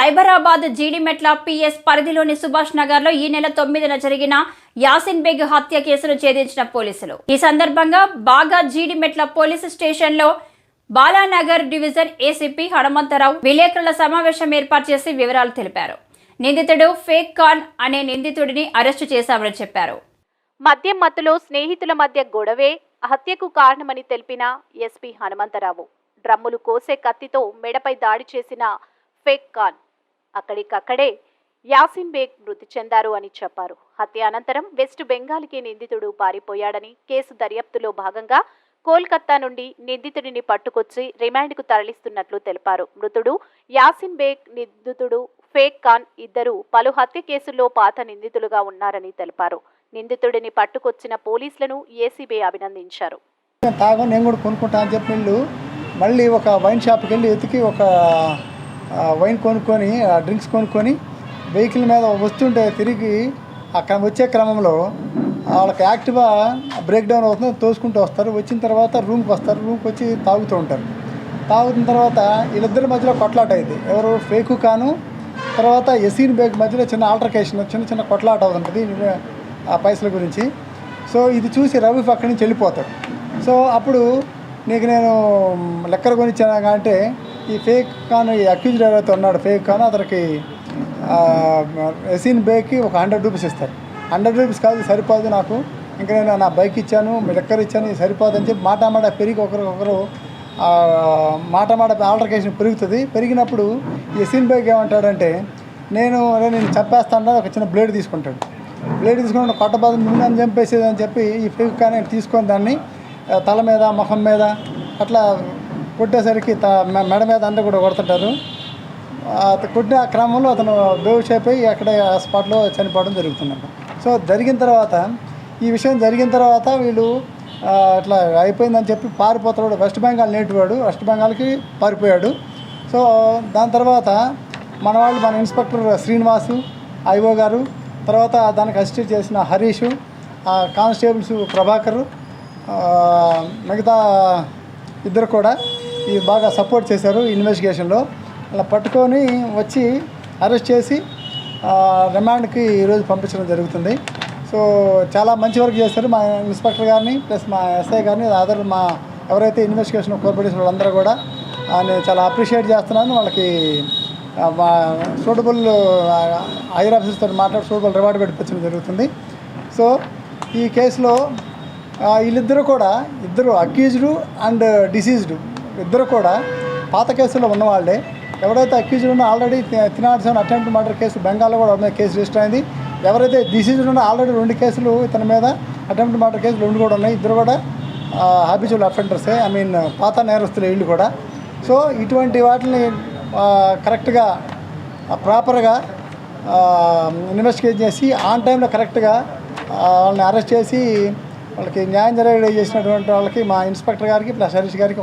Cyberabad Jeedimetla PS పరిధిలోని సుభాష్ నగర్ లో ఈ నెల 9న జరిగిన యాసిన్ బేగ్ హత్య కేసును ఛేదించిన పోలీసులు. ఈ సందర్భంగా బాగా జీడిమెట్ల పోలీసు స్టేషన్ లో బాలానగర్ డివిజన్ ఏసీపీ హనుమంతరావు విలేకరుల సమావేశం ఏర్పాటు చేసి వివరాలు తెలిపారు. నిందితుడు ఫేక్ ఖాన్ అనే నిందితుడిని అరెస్టు చేశామని చెప్పారు. మద్యం మత్తులో స్నేహితుల మధ్య గొడవే హత్యకు కారణమని తెలిపిన ఎస్పీ హనుమంతరావు, డ్రమ్ములు కోసే కత్తితో మెడపై దాడి చేసిన ఫేక్ ఖాన్ అక్కడికక్కడే యాసిన్ బేగ్ మృతి చెందారు అని చెప్పారు. హత్య అనంతరం వెస్ట్ బెంగాల్కి నిందితుడు పారిపోయాడని, కేసు దర్యాప్తులో భాగంగా కోల్కతా నుండి నిందితుడిని పట్టుకొచ్చి రిమాండ్కు తరలిస్తున్నట్లు తెలిపారు. మృతుడు యాసిన్ బేగ్, నిందితుడు ఫేక్ ఖాన్ ఇద్దరు పలు హత్య కేసుల్లో పాత నిందితులుగా ఉన్నారని తెలిపారు. నిందితుడిని పట్టుకొచ్చిన పోలీసులను ఏసీబీ అభినందించారు. నేను కూడా కొనుక్కుంటా అని చెప్పి మళ్ళీ ఒక వైన్ షాప్కి వెళ్ళి ఎతికి ఒక వైన్ కొనుక్కొని డ్రింక్స్ కొనుక్కొని వెహికల్ మీద వస్తుంటే తిరిగి అక్కడ వచ్చే క్రమంలో వాళ్ళకి యాక్టివ్గా బ్రేక్ డౌన్ అవుతుంది, తోసుకుంటూ వస్తారు. వచ్చిన తర్వాత రూమ్కి వస్తారు, రూమ్కి వచ్చి తాగుతూ ఉంటారు. తాగుతున్న తర్వాత వీళ్ళిద్దరి మధ్యలో కొట్లాట అయింది. ఎవరు ఫేకు ఖాను తర్వాత యాసిన్ బేగ్ మధ్యలో చిన్న ఆల్టర్కేషన్, చిన్న కొట్లాట అవుతుంటుంది ఆ పైసల గురించి. సో ఇది చూసి రవి అక్కడి నుంచి వెళ్ళిపోతాడు. సో అప్పుడు నీకు నేను లెక్కర కొనిచ్చాను అంటే ఈ ఫేక్ ఖాన్, ఈ అక్యూజ్డ్ ఎవరైతే ఉన్నాడు ఫేక్ ఖాన్, అతనికి యాసిన్ బేగ్కి ఒక 100 రూపీస్ ఇస్తారు. 100 రూపీస్ కాదు, సరిపోదు నాకు, ఇంకా నేను నా బైక్ ఇచ్చాను, లెక్కర ఇచ్చాను, ఇది సరిపోదు అని చెప్పి మాట పెరిగి ఒకరు మాట ఆల్టర్కేషన్ పెరుగుతుంది. పెరిగినప్పుడు యాసిన్ బేగ్ ఏమంటాడంటే నేను చంపేస్తాను, ఒక చిన్న బ్లేడ్ తీసుకుంటాడు. బ్లేడ్ తీసుకుని కొట్టబాదు ముందని చంపేసేది అని చెప్పి ఈ ఫేక్ ఖాన్ తీసుకొని దాన్ని తల మీద, ముఖం మీద అట్లా కొట్టేసరికి మెడ మీద అంతా కూడా కొడుతుంటారు. కొట్టిన క్రమంలో అతను బేహుష్ అయిపోయి అక్కడే స్పాట్లో చనిపోవడం జరుగుతుందంట. సో ఈ విషయం జరిగిన తర్వాత వీళ్ళు అట్లా అయిపోయిందని చెప్పి పారిపోతాడు. వెస్ట్ బెంగాల్ నేటివాడు, వెస్ట్ బెంగాల్కి పారిపోయాడు. సో దాని తర్వాత మన ఇన్స్పెక్టర్ శ్రీనివాసు, ఐఓ గారు, తర్వాత దానికి అసిస్టెంట్ చేసిన హరీషు, కానిస్టేబుల్స్ ప్రభాకరు, మిగతా ఇద్దరు కూడా ఈ బాగా సపోర్ట్ చేశారు ఇన్వెస్టిగేషన్లో. అలా పట్టుకొని వచ్చి అరెస్ట్ చేసి రిమాండ్కి ఈరోజు పంపించడం జరుగుతుంది. సో చాలా మంచి వర్క్ చేస్తారు మా ఇన్స్పెక్టర్ గారిని, ప్లస్ మా ఎస్ఐ గారిని, అదర్ మా ఎవరైతే ఇన్వెస్టిగేషన్ కోఆపరేట్ వాళ్ళందరూ కూడా నేను చాలా అప్రిషియేట్ చేస్తున్నాను. వాళ్ళకి మా సూటబుల్ హైయర్ ఆఫీసర్స్తో మాట్లాడి సూటబుల్ రివార్డ్ పెట్టించడం జరుగుతుంది. సో ఈ కేసులో ఇద్దరు అక్యూజ్డ్ అండ్ డిసీజ్డ్ ఇద్దరు కూడా పాత కేసులో ఉన్నవాళ్ళే. ఎవరైతే అక్యూజ్డ్ ఉన్నా ఆల్రెడీ 307 అటెంప్ట్ మర్డర్ కేసు బెంగాల్లో కూడా మీద కేసు రిజిస్టర్ అయింది. ఎవరైతే డిసీజ్డ్ ఉన్నా ఆల్రెడీ 2 కేసులు ఇతని మీద అటెంప్ట్ మర్డర్ కేసులు 2 కూడా ఉన్నాయి. ఇద్దరు కూడా హ్యాబిచువల్ అఫెండర్సే, పాత నేరస్తులు వీళ్ళు కూడా. సో ఇటువంటి వాటిని కరెక్ట్గా ప్రాపర్గా ఇన్వెస్టిగేట్ చేసి ఆన్ టైంలో కరెక్ట్గా వాళ్ళని అరెస్ట్ చేసి వాళ్ళకి న్యాయం జరిగే చేసినటువంటి వాళ్ళకి మా ఇన్స్పెక్టర్ గారికి ప్లస్ హరీష్ గారికి